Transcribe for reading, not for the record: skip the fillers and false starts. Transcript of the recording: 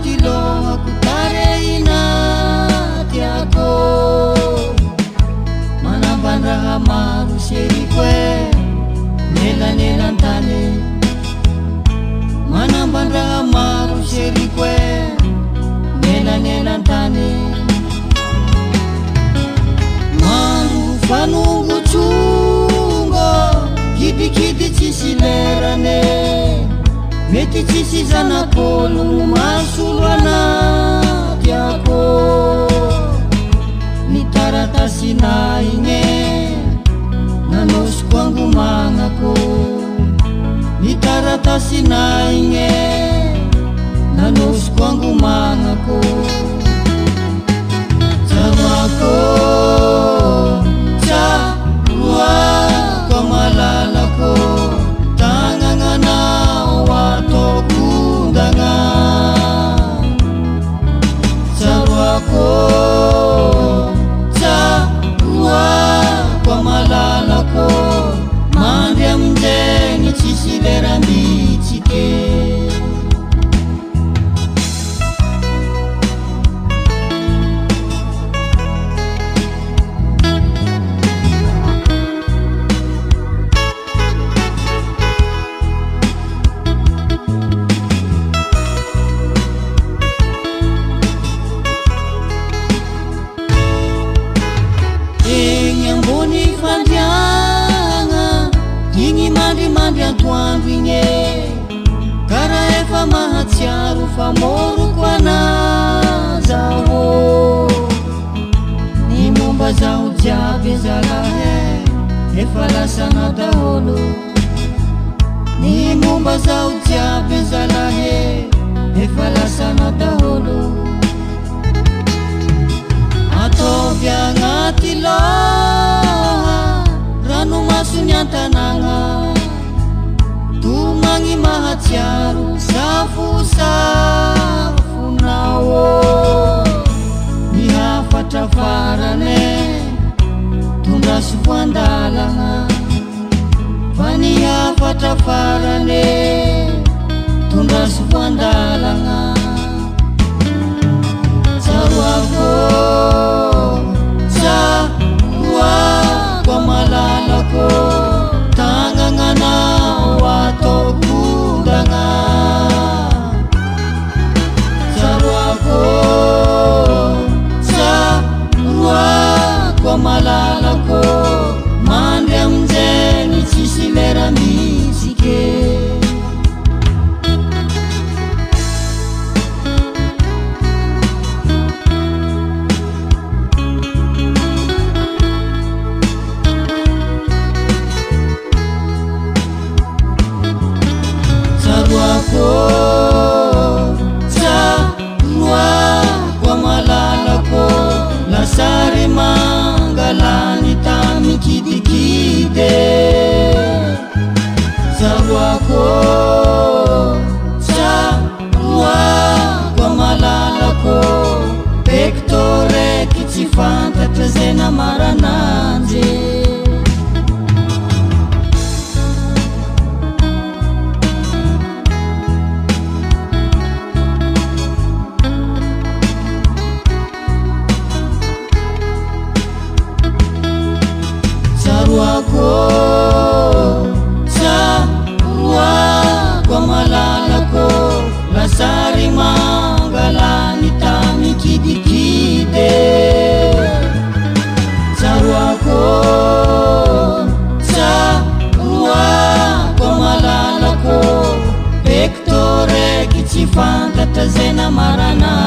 agnaty lohako tarehina tiako manambandraha maro seriko nelanelantany manambandraha maro seriko nelanelantany maro fanongotsongo kidikidy tsisy lerane mety tsisy zanak'olo masolo anaty ako ny taratasina igny nanosiko angomagnako ny taratasina igny nanosiko angomagnako tsaroako tsaroako malalako tagnananao atokondagna tsaroako tsaroako malalako mandry amindegny tsisy lerambitsike atoandro igny kara efa mahatsiaro fa moroko anazaho ny momba zaho jiaby zalahy efa lasana daholo ny momba zaho jiaby zalahy efa lasana daholo ataovy agnaty loha ranomasony antanagna tumagny mahatsiaro safosafonao nihafatra farane tondrasoko andalagna fa nihafatra farane tondrasoko andalagna tsaroako tsaroako malalako tagnananao atokondagna tsaroako tsaroako malalako mandry amizegny tsisy lerambitsike tsaroako malalako lasary mangalany tamikidikide tsaroako tsaroako malalako pektoreky tsy fantatra zay namarananjy tsaroako malalako lasary mangalany tamikidikide tsaroako tsaroako malalako pektoreky tsy fantatra zay namarana